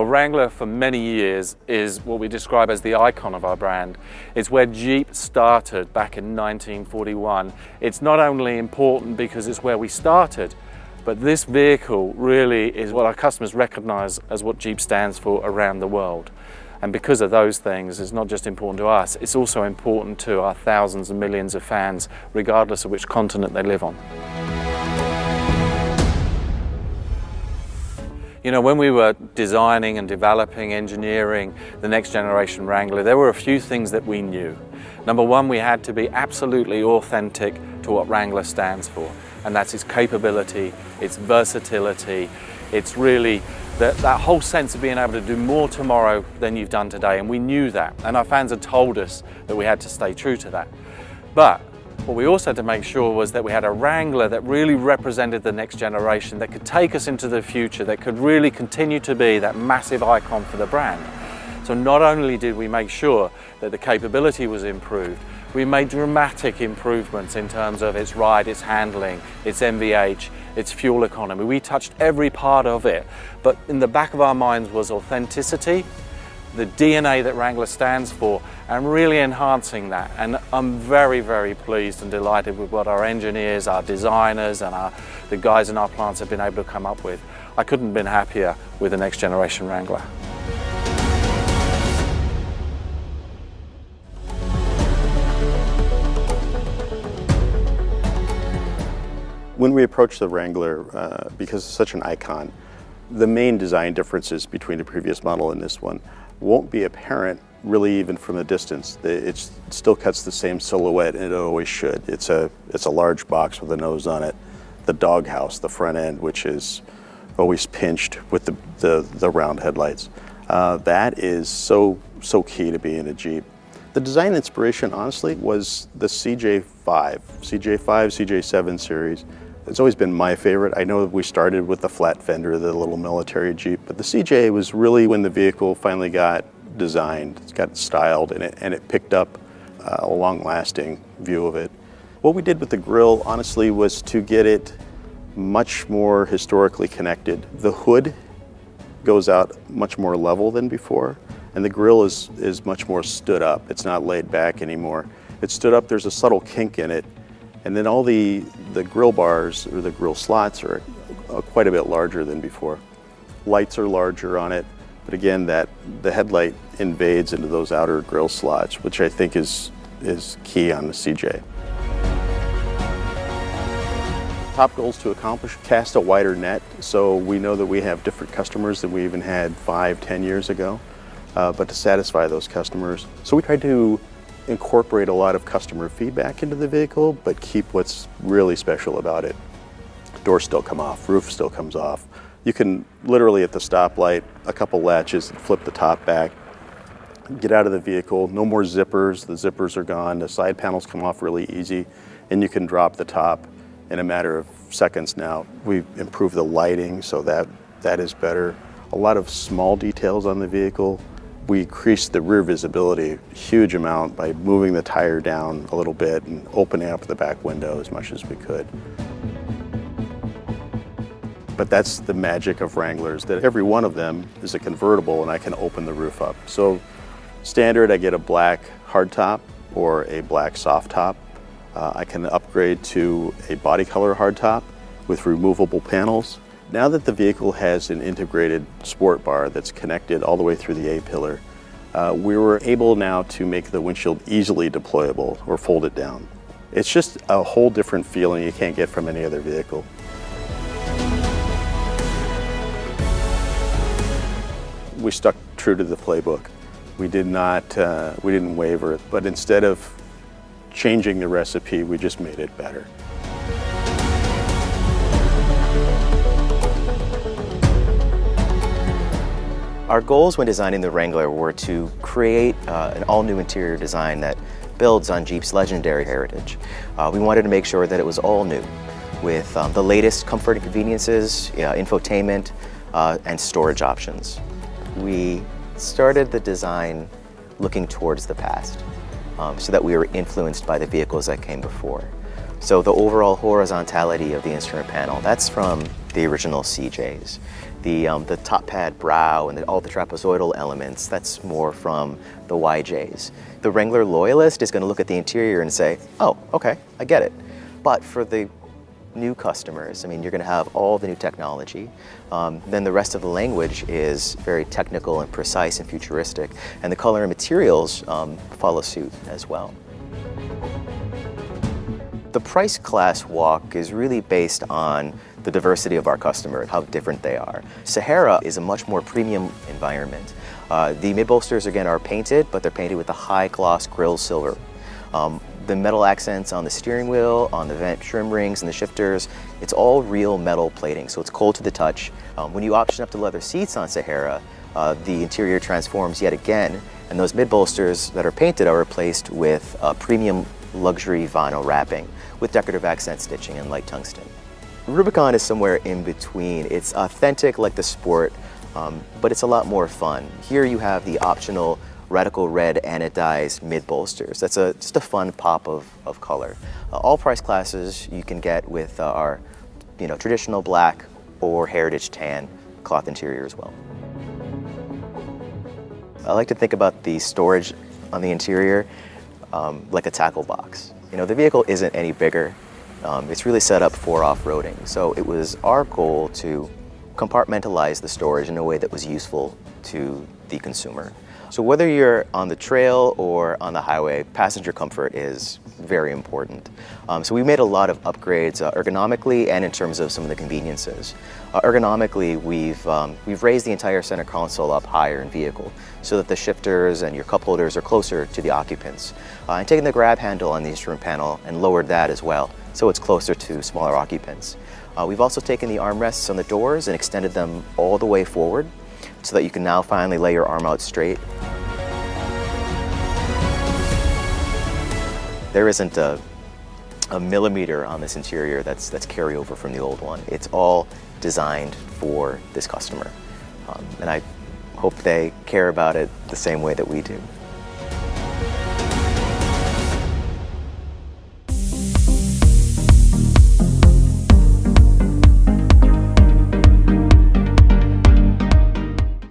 Well, Wrangler for many years is what we describe as the icon of our brand. It's where Jeep started back in 1941. It's not only important because it's where we started, but this vehicle really is what our customers recognize as what Jeep stands for around the world. And because of those things, it's not just important to us, it's also important to our thousands and millions of fans, regardless of which continent they live on. You know, when we were designing and developing, engineering the next generation Wrangler, there were a few things that we knew. Number one, we had to be absolutely authentic to what Wrangler stands for, and that's its capability, its versatility, it's really that whole sense of being able to do more tomorrow than you've done today, and we knew that, and our fans had told us that we had to stay true to that. But what we also had to make sure was that we had a Wrangler that really represented the next generation, that could take us into the future, that could really continue to be that massive icon for the brand. So not only did we make sure that the capability was improved, we made dramatic improvements in terms of its ride, its handling, its MVH, its fuel economy. We touched every part of it, but in the back of our minds was authenticity, the DNA that Wrangler stands for, and really enhancing that. And I'm very, very pleased and delighted with what our engineers, our designers, and the guys in our plants have been able to come up with. I couldn't have been happier with the next generation Wrangler. When we approach the Wrangler, because it's such an icon, the main design differences between the previous model and this one won't be apparent really even from a distance. It still cuts the same silhouette, and it always should. It's a large box with a nose on it. The doghouse, the front end, which is always pinched with the round headlights. That is so key to being a Jeep. The design inspiration, honestly, was the CJ5, CJ7 series. It's always been my favorite. I know we started with the flat fender, the little military Jeep, but the CJ was really when the vehicle finally got designed, it got styled, and it picked up a long-lasting view of it. What we did with the grille, honestly, was to get it much more historically connected. The hood goes out much more level than before, and the grille is much more stood up. It's not laid back anymore. It's stood up, there's a subtle kink in it, and then all the grille bars or the grille slots are quite a bit larger than before. Lights are larger on it, but again, the headlight invades into those outer grille slots, which I think is key on the CJ. Top goals to accomplish: cast a wider net, so we know that we have different customers than we even had 5-10 years ago, but to satisfy those customers. So we tried to incorporate a lot of customer feedback into the vehicle, but keep what's really special about it. Doors still come off, roof still comes off. You can literally at the stoplight, a couple latches, flip the top back, get out of the vehicle. No more zippers, the zippers are gone. The side panels come off really easy, and you can drop the top in a matter of seconds now. We've improved the lighting, so that is better. A lot of small details on the vehicle. We increased the rear visibility a huge amount by moving the tire down a little bit and opening up the back window as much as we could. But that's the magic of Wranglers, that every one of them is a convertible and I can open the roof up. So standard, I get a black hardtop or a black soft top. I can upgrade to a body color hardtop with removable panels. Now that the vehicle has an integrated sport bar that's connected all the way through the A-pillar, we were able now to make the windshield easily deployable or fold it down. It's just a whole different feeling you can't get from any other vehicle. We stuck true to the playbook. We didn't waver, but instead of changing the recipe, we just made it better. Our goals when designing the Wrangler were to create an all-new interior design that builds on Jeep's legendary heritage. We wanted to make sure that it was all new, with the latest comfort and conveniences, infotainment, and storage options. We started the design looking towards the past, so that we were influenced by the vehicles that came before. So the overall horizontality of the instrument panel, that's from the original CJs. The top pad brow and all the trapezoidal elements, that's more from the YJs. The Wrangler loyalist is going to look at the interior and say, oh, okay, I get it. But for the new customers, I mean, you're going to have all the new technology. Then the rest of the language is very technical and precise and futuristic, and the color and materials follow suit as well. The price class walk is really based on the diversity of our customer, how different they are. Sahara is a much more premium environment. The mid-bolsters, again, are painted, but they're painted with a high gloss grill silver. The metal accents on the steering wheel, on the vent trim rings and the shifters, it's all real metal plating, so it's cold to the touch. When you option up to leather seats on Sahara, the interior transforms yet again, and those mid-bolsters that are painted are replaced with premium luxury vinyl wrapping with decorative accent stitching and light tungsten. Rubicon is somewhere in between. It's authentic like the Sport, but it's a lot more fun. Here you have the optional radical red anodized mid-bolsters. That's just a fun pop of color. All price classes you can get with our traditional black or heritage tan cloth interior as well. I like to think about the storage on the interior like a tackle box. The vehicle isn't any bigger. It's really set up for off-roading. So it was our goal to compartmentalize the storage in a way that was useful to the consumer. So whether you're on the trail or on the highway, passenger comfort is very important. So we made a lot of upgrades ergonomically and in terms of some of the conveniences. Ergonomically, we've raised the entire center console up higher in vehicle so that the shifters and your cup holders are closer to the occupants. And taken the grab handle on the instrument panel and lowered that as well, so it's closer to smaller occupants. We've also taken the armrests on the doors and extended them all the way forward so that you can now finally lay your arm out straight. There isn't a millimeter on this interior that's carryover from the old one. It's all designed for this customer. And I hope they care about it the same way that we do.